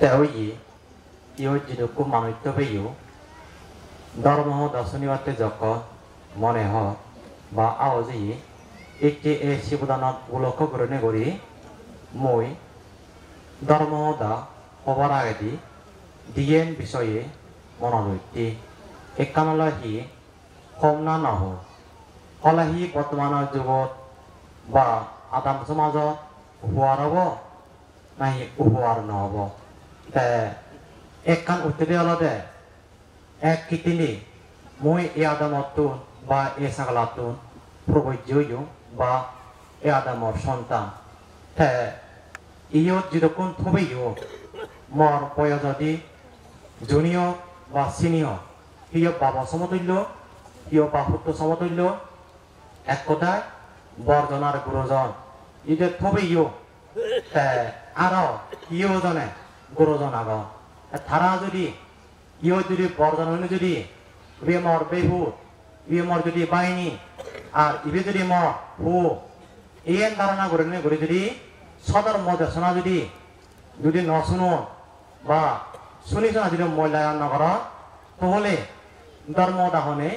তেই ইউ যিদুকু মানুষ বেয়ু ধর্ম দর্শনীয়তে যক মনে হ বা আও যে একটি এ শিবদানত উলক্ষ করে করি মই ধর্ম দা হবার আগে ডিএন বিষয়ে মনোলৈতি একানলাহি কমনা নহ হলাহি বর্তমানের যুগত বা আদাম সমাজত উপহার হব নাই উপহার নহব তে একখান উত্তরে হলদে এক কিতিনি মই এ আদামতুন বা এ সাগলাতুন প্রবৈজ্য বা এ আদামর সন্তান তে ইয়ত যেরকম থবেইও মর বয়সদি জুনিয় বা সিনিয়র হিয় বাবা সমতুল্য হিয় বা পুত্র সমতুল্য এক কথায় বর্জনার গুরুজন ইদে থবেইও আরো ইয় জনে গুরুজন আগ তারা যদি ইয় যদি বর্জন হইলে যদি ইবে মর বেহুত ইবে মর যদি বাহিনী আর ইবে যদি মর হু এন ধারণা করে করে যদি সদর মদেশনা যদি ন শুনো বা শুনি শোনা যদি মূল্যায়ন নকর তাহলে ধর্ম দাহনে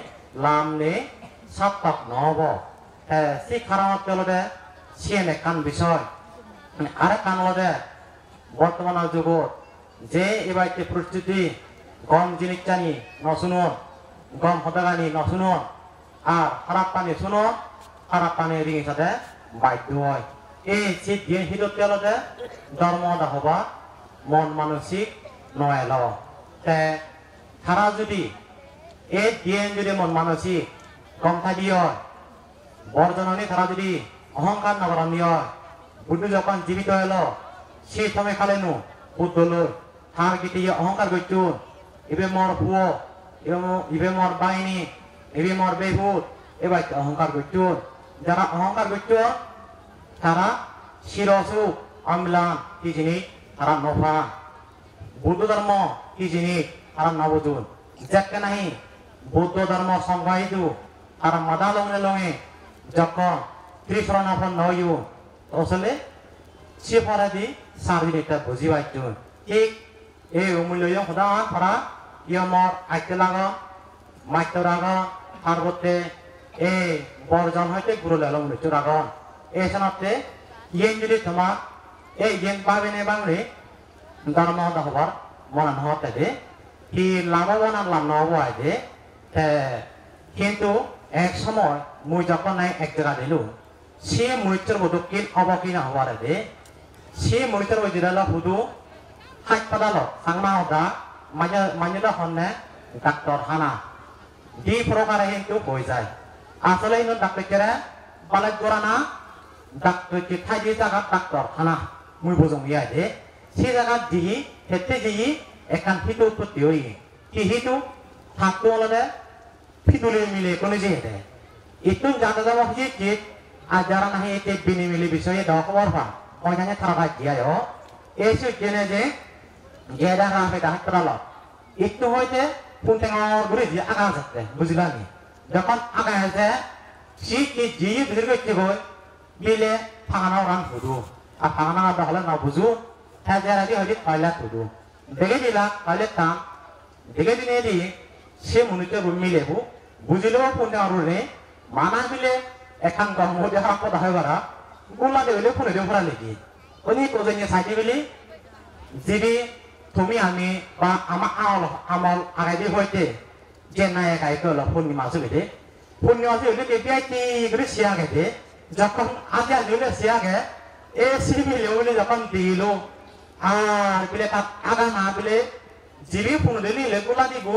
লাম নে সাপ্তাহ নহব সেই কারণত পেলদে সিএন একান বিষয় আরেক কান হলদে বর্তমানের যুগত যে এবার পরিস্থিতি গম জিনিস জানি ন শুনুন গম হতাগানি ন শুনুন আর খারাপ পানি শুনুন খারাপ পানি রিঙে সাথে বাধ্য হয় এই যে দিয়ে হিদত পেলদে ধর্ম দাহবা মন মানসিক নয় তে তারা যদি এই দিয়ে যদি মন মানসিক কম থাকি হয় বর্জননি তারা যদি অহংকার নগরানি হয় বুদ্ধ যখন জীবিত এলো সেই সময় খালেনু বুদ্ধ লোক তার গীতে অহংকার করছুন এবে মর ভুয়ো ইবে মর বাহিনী এবে মর বেহুত এবার অহংকার করছুন যারা অহংকার করছুন তারা শিরসুখ অম্লান কি জিনিস তারা নফা বুদ্ধ ধর্ম কি জিনিস তারা নবজুন যাকে নাহি বৌদ্ধ ধর্ম সংবাহিত তারা মাদা লঙে লঙে যখন ত্রিশরণাফন নয়ু আসলে সে ফরাদি সার্বিন এটা বুঝি পাইছুন ঠিক এই অমূল্য সদান ফরা ইয়মর আইতে লাগ মাইতে রাগ পার্বতে এই বর্জন হইতে গুরু লাল মৃত্যু রাগন এই সনাতে ইয়েন যদি তোমার এই ইয়েন পাবে নে বাংলে ধর্ম হবার মনান হতে দে কি লাভবান আর লাভ নহব আইদে কিন্তু এক সময় মুই যখন নাই এক জায়গা দিলু সে মৃত্যুর মতো কিন অবকিন হবার দে সে মৃত্যুর ওই দিলাল হুদু হাত পাদাল সাংমা হদা মাঝে হন্নে ডাক্তার হানা দি প্রকারে কিন্তু হয়ে যায় আসলে ইনো ডাক্তার বালাক করা না ডাক্তার কি ঠাই দিয়ে জায়গা ডাক্তার হানা মুই বুঝুম ইয়া দে সে জায়গা দিই হেতে দিই এখান ফিটু উৎপত্তি হই কি হিটু থাকতো হলে ফিতুলে মিলে কোনে যে হেতে ইতুন জানা যাওয়া হচ্ছে কি আর যারা নাহি এতে বিনি মিলি বিষয়ে দাও খবর পা ওইখানে খারাপ দিয়া এই জেনে যে গেদা রাফে ডাক্তার একটু হইতে পুনটেঙর ঘুরে দিয়ে আগা যাচ্ছে বুঝলানি যখন আগা আছে সি কি জি ভিতরে করতে বই মিলে ফাঁকানো রান ফুদু আর ফাঁকানো হলে না বুঝু হ্যাঁ যারা দিয়ে হয়তো টয়লেট ফুদু দেখে দিলাম টয়লেট টান দেখে দিনে দি সে মনিতে মিলেবু বুঝিলেও পুনটেঙর মানা মিলে এখান গম দেখা কথা হয় বারা গোলা দেলে ফোনে দিয়ে ভরা লেগে উনি কোজনে সাইডে বলি যিবি তুমি আমি বা আমার আমল আগাই দিয়ে হইতে যে নাই একাই গেল পূর্ণিমা চলিতে পূর্ণিমা চলিতে বেবিয়াইতে করে শিয়া গেতে যখন আজ আজলে শিয়া গে এ সিমিলে বলে যখন দিল আর বলে তার আগা না বলে যিবি ফোন দিলে গোলা দিব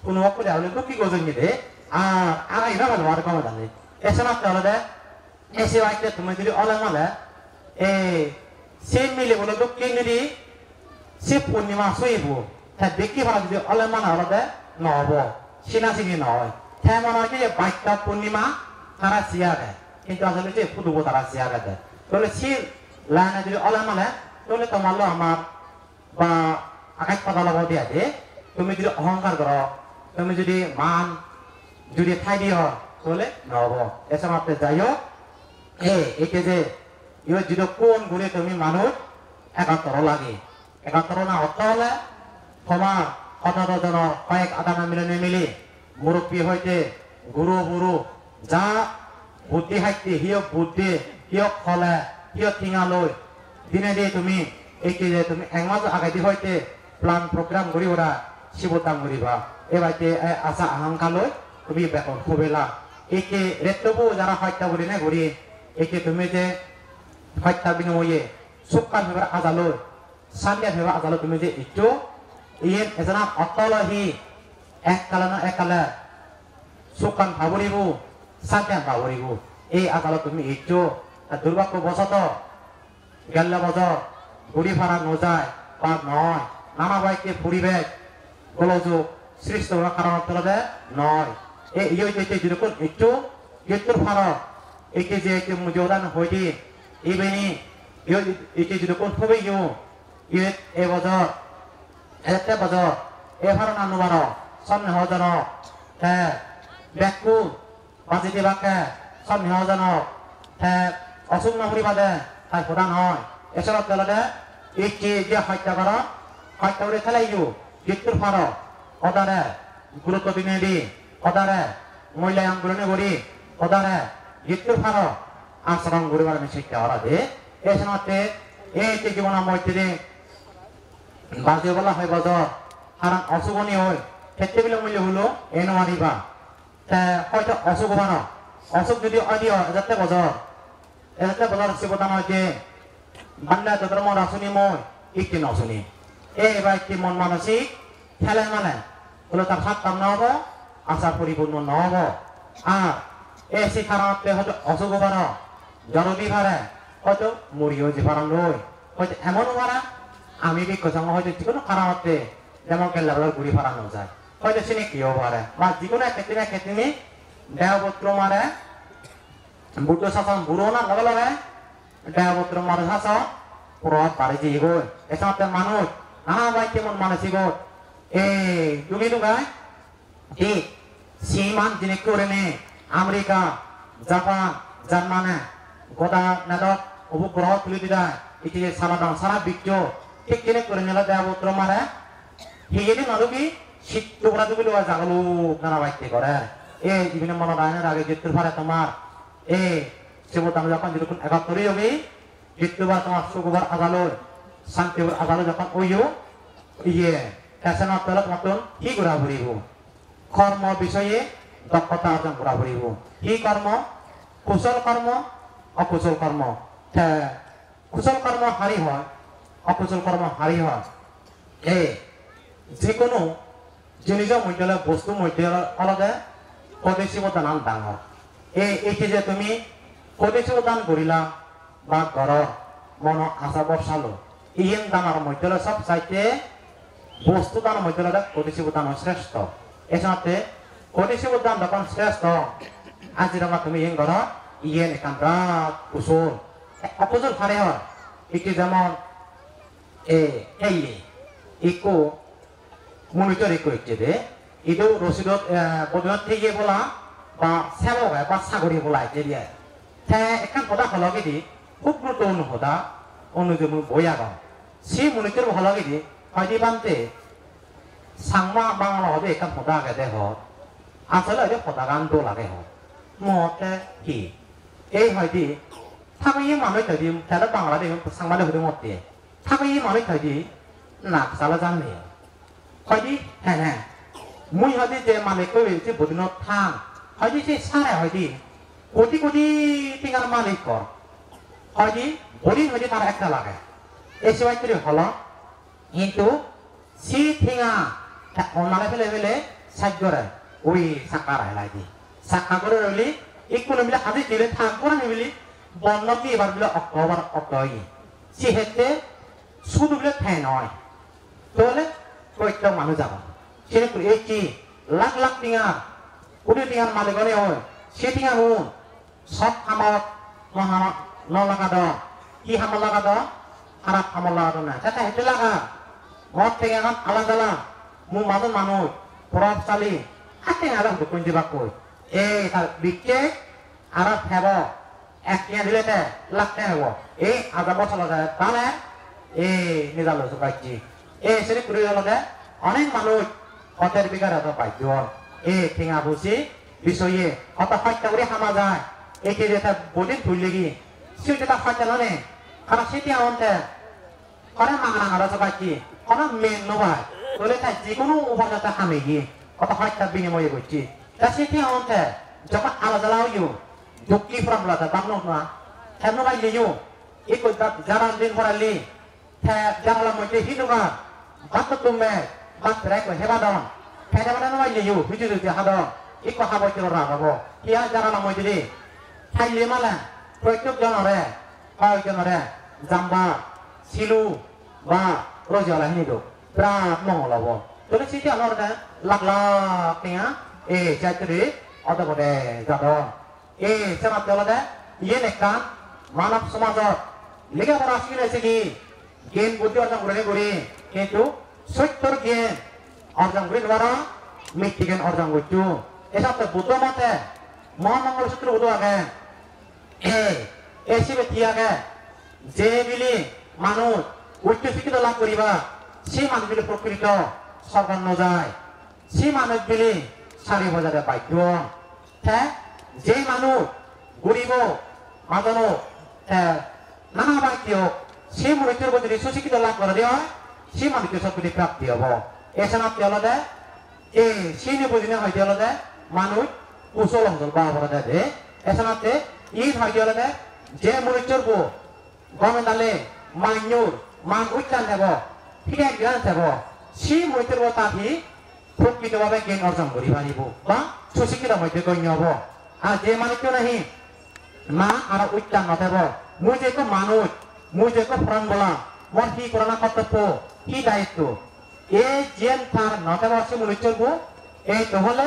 কোনো করে আলে তো কি কোজনে দে আর আগাই না ভালো আর কম জানে এসে না তাহলে এসে আইতে তুমি যদি অলে মালে এ সে মিলে বলে তো কে যদি সে পূর্ণিমা শুইব তা দেখি ভালো যদি অলে মানা হলে নহব চিনা চিনি নয় হ্যাঁ মনে হয় যে বাইকটা পূর্ণিমা তারা চিয়া দেয় কিন্তু আসলে যে ফুটবো তারা চিয়া দেয় তাহলে সে লাইনে যদি অলে মালে তাহলে তোমার আমার বা আকাশ পাতা লব দিয়া দে তুমি যদি অহংকার করো তুমি যদি মান যদি ঠাই দিও তাহলে নহব এসব আপনি যাই হোক একে যে ইয়ে যদি কোন গুণে তুমি মানুষ একাত্তর লাগে একাত্তর না অর্থ হলে তোমার কতজন কয়েক আদানা মিলনে মিলি মুরব্বী হইতে গুরু বুরু যা বুদ্ধি হাইতে হিয়ক বুদ্ধি হিয়ক ফলে হিয়ক টিঙা লই দিনে দিয়ে তুমি এইটি যে তুমি একমাস আগে দি হইতে প্লান প্রোগ্রাম করি ওরা শিবতাম করিবা এবাইতে আশা আকাঙ্ক্ষা লই তুমি বেতন খুবেলা একে রেটবু যারা হত্যা করি না করি একে তুমি যে হত্যা বিনিময়ে সুকান ভেবে আজালো সান্দিয়া ভেবে আজালো তুমি যে ইটো ইয়েন এজনা অতলহি এককালে সুকান ভাবরিবু সান্দিয়া ভাবরিবু এই আজালো তুমি ইটো দুর্ভাগ্য বসত গেল বছর ঘুরি ভাড়া নজায় বা নয় নানা বাইকে পরিবেশ গোলযোগ সৃষ্ট কারণ তলবে নয় এই যেরকম একটু গেতুর ভারত একে যে যোগদান হইতে এইবেনি একে যেরকম খুবই এ বছর এতে বছর এ ভারত আনুবার সন্দেহ জন ব্যাকুল বাজিতে বাকে সন্দেহ জন অসুখ নকরি বাদে তাই প্রধান হয় এছাড়া তেলতে একে যে হত্যা করা হত্যা করে খেলাই গেতুর ভারত অদারে গুরুত্ব দিনে দি অদারে মহিলা আন্দোলনে করি অদারে গেতুর ভারত আচরণ করিবার আমি শিক্ষা করা দে এছাড়াতে এই যে জীবন মধ্যে বাজে বলা হয় বছর কারণ অশুভনী হয় ক্ষেত্রে বিলম্ব হলো এ নারিবা হয়তো অশুভ বানো অশুভ যদি অদিও এজাতে বছর শিবতান হয়েছে বাংলা ধর্ম রাসুনি মই একটি নশুনি এবার একটি মন মানসিক খেলে মানে হলো তার হাত কাম নহব আশার পরিপূর্ণ নহব আর সে কারণে হয়তো অশুভ বানো জরুরি ভাড়া হয়তো মরিও যে ভাড়া রই হয়তো এমন ভাড়া আমি বিজ্ঞসঙ্গ হয়তো যে কোনো কারণতে যেমন কেল্লার গুড়ি ভাড়ানো যায় হয়তো সে কিও ভাড়া বা যে কোনো ক্ষেত্রে দেহপত্র মারে বুটো শাসন বুড়ো না লগে লগে দেহপত্র মারে শাসন প্রভাব বাড়ি দিয়ে গই এসব মানুষ নানা ভাই কেমন মানসিক এই দুগে দুগায় ঠিক সীমান জিনিস করে নে আমেরিকা জাপান জার্মানে গোটা নেদক উপগ্রহ তুলে দিদা এটি সারা বিশ্ব ঠিক কিনে করে নিল দেহপত্র মারে হিগেনি নদী শীত টুকরা দুগুলো জাগলু নানা বাইতে করে এই বিভিন্ন মনোনয়নের আগে যেতে পারে তোমার এই শিবতাম যখন যেরকম 71 হবে মৃত্যুবার তোমার শুক্রবার আদালত শান্তিবার আদালত যখন ওইও ইয়ে ফ্যাশনের তলত মতন কি ঘোরা ঘুরিব কর্ম বিষয়ে দক্ষতা অর্জন করা ঘুরিব কি কর্ম কুশল কর্ম অকুশল কর্ম কুশল কর্ম হারি হয় অকুশল কর্ম হারি হয় যে কোনো জিনিস মধ্যে বস্তু মধ্যে আলাদা পদেশিব দান ডাঙর এইটি যে তুমি পদেশিব দান করিলা বা ঘর মন আশা বসালো ইয়েন দানার মধ্যে সব চাইতে বস্তু দান মধ্যে পদেশিব দান শ্রেষ্ঠ এসাথে পদেশিব দান যখন শ্রেষ্ঠ আজি রঙা তুমি ইয়েন ঘর ইয়েন এখান রাত কুশল অকুশল ফারে হয় এটি যেমন ইকো মনিটর ইকো একটি দে ইদু রসিদত বদলত থেকে বলা বা সেবক বা সাগরি বলা এটি দিয়ে এখান কথা হলগে দি খুব গুরুত্বপূর্ণ কথা অনুযোগ বইয়া গাও সে মনিটর হলগে দি হয়তো বানতে সাংমা বাংলা হবে এখান কথা আগে দেহ আসলে এটা কথা গান দো লাগে হয় মতে কি এই হয়তো থাকি মানুষ থাকি তারা বাংলাদেশ সাংমালে হতে মতে থাকি মানুষ থাকি নাক চালা জানলে হয়তো হ্যাঁ হ্যাঁ মুই হয়তো যে মালিক যে বদিনত থাম হয়তো যে সারে হয়তো কোটি কোটি টিঙার মালিক কর হয়তো বদিন হয়তো তার একটা লাগে এই সময় হল কিন্তু সি টিঙা অনালে ফেলে ফেলে সাজ করে ওই চাকা রাখলাই দি চাকা করে রইলি একটু মিলে আজি দিলে থাম করে নিবিলি বন্ধ কি এবার বলে অক্টোবর অক্টোবর সেহেতে শুধু বলে ঠাই নয় তাহলে কয়েকটা মানুষ যাব সেরকম এই কি লাখ লাখ টিঙা কোটি টিঙার মালিকনে হয় সে টিঙা হুন সব খামত নলাগা দ কি হামল লাগা দ খারাপ হামল লাগা দ না সেটা হেঁটে লাগা মদ টেঙা আলাদা মোৰ মাজত মানুহ প্ৰভাৱশালী হাতে আলাদা দোকান দিবা কই এই তার বিকে আর ফেব এক টিয়া দিলে লাখ টাকা হব এই আজাব চলা যায় তাহলে নিজালো সুকাইছি সেরে করে গেল দে অনেক মানুষ হতের বিঘার হতো পাইত ঠেঙা বসি বিষয়ে হত হত্যা করে হামা যায় একে যেটা বদিন ধুইলে গিয়ে সে যেটা হত্যা নে কারণ সেটি আমতে কারণ মাংনা হারা সুকাইছি কারণ মেন নবাই তোলে তাই যে কোনো উপাদানটা হামে গিয়ে কত হত্যা বিনিময়ে করছি তা সেটি আমতে যখন আলাদা লাও যুক্তি ফর্মুলাটা বাংলা না হেন ভাই লিও এই যারা দিন ভরালি যারা মধ্যে হিন্দুগা বাত তুমি বাত রাইক হেবাদন হেবাদন ভাই লিও হিজু দিতে হাদন ইকো হাবইতে রাগাবো হিয়া যারা মধ্যে থাইলে মালা প্রত্যেক জনরে কয়জনরে জাম্বা সিলু বা রোজালা হিন্দু প্রাণ মঙ্গলব তোলে সিটি আলরদা লাখ লাখ টিয়া চাইতরি অদবদে যাদন সেবা চলদে ইয়ে নেকান মানব সমাজত লেখাপড়া শিখেছে কি জ্ঞান বুদ্ধি অর্জন করে কিন্তু সত্যর জ্ঞান অর্জন করে নেওয়ার মিথ্যে জ্ঞান অর্জন করছু এসব তো বুদ্ধ মতে মহামঙ্গল সূত্র বুদ্ধ আগে এসিবে কি আগে যে বিলি মানুষ উচ্চ শিক্ষিত লাভ করিবা সেই মানুষ বিলি প্রকৃত সর্বন্ন যায় সেই মানুষ বিলি 4,000 বাধ্য হ্যাঁ যে মানুষ গরিব মাদনো নানা বাক্য সে মনুষ্যের যদি সুশিক্ষিত লাভ করে দেওয়া সে মানুষকে সবকিছু প্রাপ্তি হব এছাড়া হলদে সেই বুঝিনে হয়তো হলদে মানুষ কুশল অঞ্চল পাওয়া বলা দেয় এছাড়াতে ঈদ হয়তো হলদে যে মনুষ্যর বউ গমে দালে মাইনুর মান উচ্চান দেব ফিরে জ্ঞান দেব সেই মনুষ্যের বউ তাহি প্রকৃতভাবে জ্ঞান অর্জন করি পারিব বা সুশিক্ষিত মধ্যে গণ্য হব আর যে মানুষকে নাহি না আর উচ্চান নথেব মুই যে মানুষ মুই যে প্রাণ বলা মোর কি করোনা কর্তব্য কি দায়িত্ব এই জেন তার নথেব সে মনুষ্যর বউ তাহলে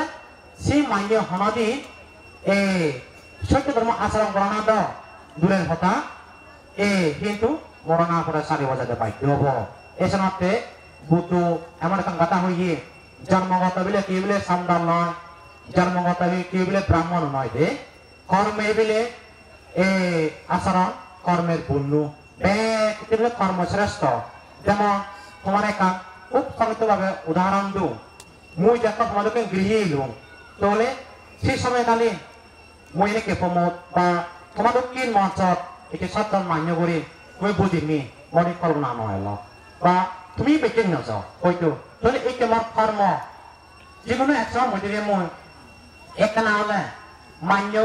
সেই মান্য হনদি সত্য ধর্ম আচরণ করা না দূরের কথা কিন্তু মরণা করে 4,000 বাধ্য হব এছাড়াতে বুদ্ধ এমন একটা কথা হইয়ে জন্মগত বলে কি বলে সান্দাল নয় জন্মগত কি বলে ব্রাহ্মণ নয় দে কর্মে বলে আচরণ কর্মের পূর্ণ কর্মশ্রেষ্ঠ যেমন তোমার একটা খুব সংক্ষিপ্তভাবে উদাহরণ দু মুই যখন তোমাদেরকে গৃহে এলুম তাহলে সেই সময়কালীন মুই এনেকে প্রমোদ বা তোমাদের কি মঞ্চত এটি সত্তর মান্য করে মুই বুঝিনি মনে কল্পনা নয় বা তুমি বেঁচে নিয়েছ হয়তো তাহলে এই তোমার কর্ম যেকোনো একসময় মধ্যে মই একটা না হলে মান্য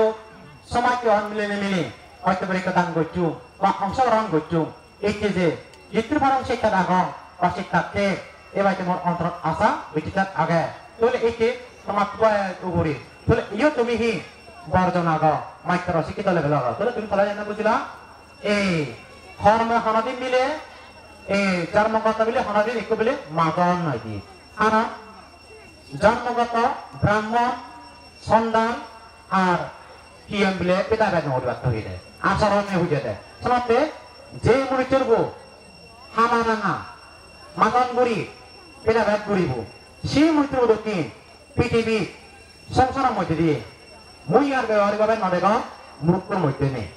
সমাজকে মিলে মিলে হয়তো পরীক্ষা দান করছু বা অংশগ্রহণ করছু এই যে যিত্র ভারম শিক্ষা আগম বা শিক্ষার্থে এবার তোমার অন্তর আশা বিচিতার আগে তাহলে এই তোমার উপরে তাহলে ইও তুমি হি বর্জন আগ মাইক্র শিক্ষিত লেভেল আগ তাহলে তুমি তাহলে জানা বুঝলা এই কর্ম হনদিন মিলে জন্মগত মিলে হনদিন একটু মিলে মাগন নয় দি আর জন্মগত ব্রাহ্মণ সন্তান আর কিয়ম বিলে পিতা বেদ নড়িবার ধরে দেয় আচরণে বুঝে দেয় শোনাতে যে মনুষ্যর বউ হামা রাঙা মাগন বুড়ি পিতা বেদ বুড়িব সেই মনুষ্যর দক্ষিণ পৃথিবী সংসারের মধ্যে দিয়ে মই আর ব্যবহারিক ভাবে নদেগ মূর্খর মধ্যে নেই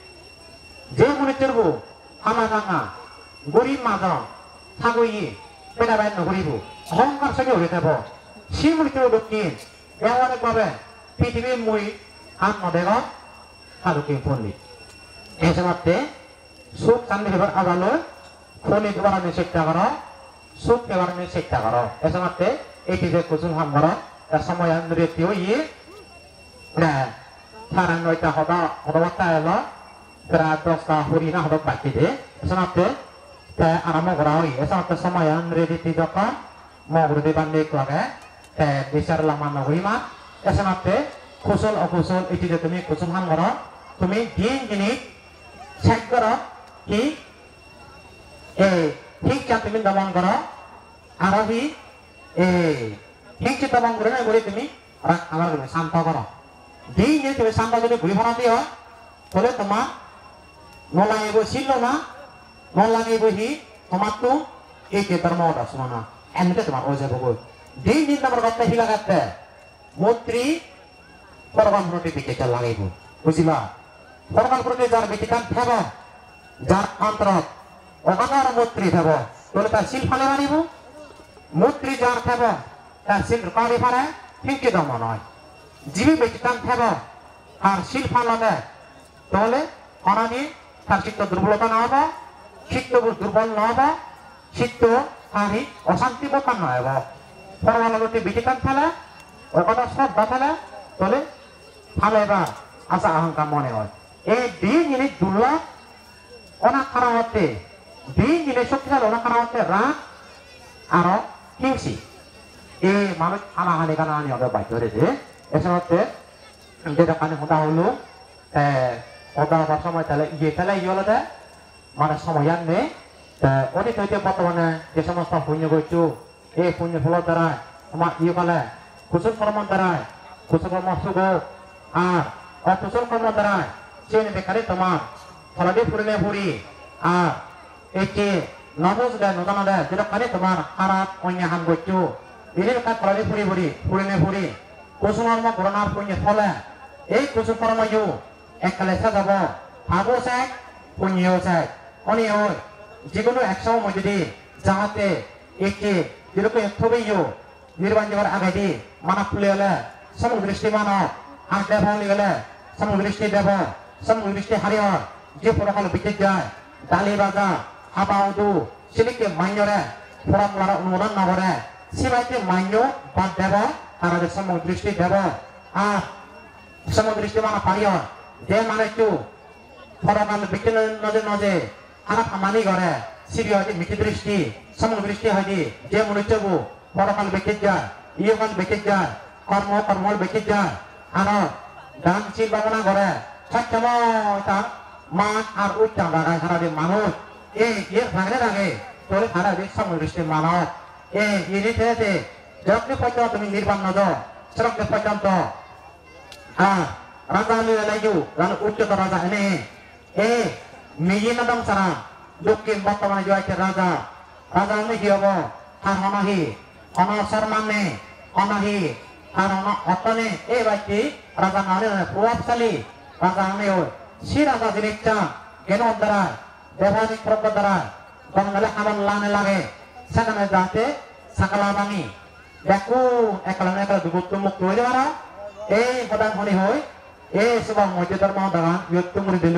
যে মনুষ্যর বউ হামা রাঙা গরিব মাজন থাকই পিতা বেদ নগরিব অহংকার সঙ্গে হয়ে যাব সেই মনুষ্যর দক্ষিণ ব্যবহারিক ভাবে পৃথিবীর মই হাত নদেগ হালুকে পণ্ডিত এসমাতে সুখ শান্তি হেবার আগালো পণ্ডিত বাড়ানোর চেষ্টা করো সুখ হেবানোর চেষ্টা করো এসমাতে এটি যে কুসুম হাম করো তার সময় নৃত্য ইয়ে সাড়ে 9টা হদবারটা এলো প্রায় 10টা হরিণা হদক বাকি দে এসমাতে আরম্ভ করা হয় এসমাতে সময় নৃত্য যখন মগরুদি বান্ধে লাগে বিচার লামা নগরীমা এসমাতে কুশল অকুশল এটি যে তুমি কুসুম হাম করো তুমি দিন জিনিস চেক করো কি ঠিক চান তুমি দমন করো আর ঠিক যে দমন করে না বলে তুমি আমার শান্ত করো দিন যে তুমি শান্ত যদি ঘুরি ফোনা দিও তাহলে তোমার নলাঙিব ছিল না নলাঙিব হি তোমার তো এই যে ধর্ম শোনো না এমনিতে তোমার হয়ে যাবো দিন দিন তোমার কথা হিলাগাতে মৈত্রী পরগণ প্রতি বিকেটা লাগাইব বুঝিবা পরগণ প্রতি যার বিকিকান থাকব যার অন্তরত অগণৰ মূৰ্তি থাব তোলে তাৰ শিল ফালে মাৰিব মূৰ্তি যাৰ থাব তাৰ শিল ৰূপাৰী ফালে ফিংকি দম নয় যিবি বেটিতান থাব আর শিল ফালনে তোলে অনানি তার চিত্ত দুর্বলতা না হব চিত্ত দুর্বল না হব চিত্ত হারি অশান্তি বোকান না হব পরমাণুটি বেটিতান ফেলে ওখানে শ্রদ্ধা ফেলে তোলে ফালে বা আশা আহংকার মনে হয় এই দুই জিনিস দুর্লভ অনেক খারাপ হতে দুই জিনিস শক্তিশালী অনেক খারাপ হতে রাগ আর হিংসি এই মানুষ হানাহানি কানাহানি হবে বাধ্য হয়েছে এসময়তে যেটা কানে হোদা হলো হোদা হবার সময় তাহলে ইয়ে হলে মানে সময় আর নেই অনেক হইতে বর্তমানে যে সমস্ত পুণ্য করছু এই পুণ্য ফলের দ্বারা তোমার ইয়ে ফেলে কুশল কর্মের দ্বারা কুশল কর্ম সুখ আর অকুশল কর্ম দ্বারা চেন বেকারে তোমার ফলাদি ফুরিলে ফুরি আর একে নবজ দেয় নদানো দেয় যেটা কানে তোমার খারাপ অন্য হাম করছু এদের কাজ ফলাদি ফুরি ফুরি ফুরিলে ফুরি কুশল কর্ম করোনার পুণ্য ফলে এই কুশল কর্ম যু এককালে সাজাব ভাবো চাই পুণ্যও চাই অনি হয় যেকোনো একসময় মধ্যে যাহাতে একে যেরকম একভাবেই নির্বাণ যাওয়ার আগে দিয়ে মানা খুলে হলে সমদৃষ্টি মানব আর দেব হলে গেলে সমদৃষ্টি দেব সমদৃষ্টি হারিয় যে ফলাফল বিকে যায় ডালি বাজা হাবা উদু সিলিকে মাইনরে ফলাফল অনুমোদন না করে সিবাইতে মাইন্য বাদ দেব তারা যে সমদৃষ্টি দেব আর সমদৃষ্টি মানা পারিয় যে মানে একটু ফলাফল বিকে নজে নজে খারাপ খামানি করে সিবি হয়তো মিটি দৃষ্টি সমদৃষ্টি হয়নি যে মনুষ্যবু পরকাল বেঁচে যায় ইয়কাল বেঁচে যায় কর্ম বেঁচে যায় আর দান শিল ভাবনা করে সক্ষম তার মাছ আর উচ্চাম লাগায় সারাদিন মানুষ এর ভাগরে লাগে তোর সারাদিন সমদৃষ্টি মানব ইনি ছেড়েছে যখন পর্যন্ত তুমি নির্বাণ নজ সেরকম পর্যন্ত রাজা লাগু উচ্চতর রাজা এনে নিজে নদম সারা দক্ষিণ বর্তমানে জয়ছে রাজা রাজা আমি কি হব আর অনাহি অনসর মানে অনাহি আর অতনে এই বাক্যে রাজা নামে প্রভাবশালী রাজা আমি ওই সে রাজা জিনিসটা কেন দ্বারা দেবাদিক প্রজ্ঞ দ্বারা গঙ্গালে আমার লানে লাগে সেখানে যাতে সাকালা বাঙি দেখো একলা দুগুত্ব মুক্ত হয়ে যাওয়ার এই প্রধান হনি হয় এই সব মর্যাদার মা দাঁড়ান ইয়ত্তমুড়ি দিল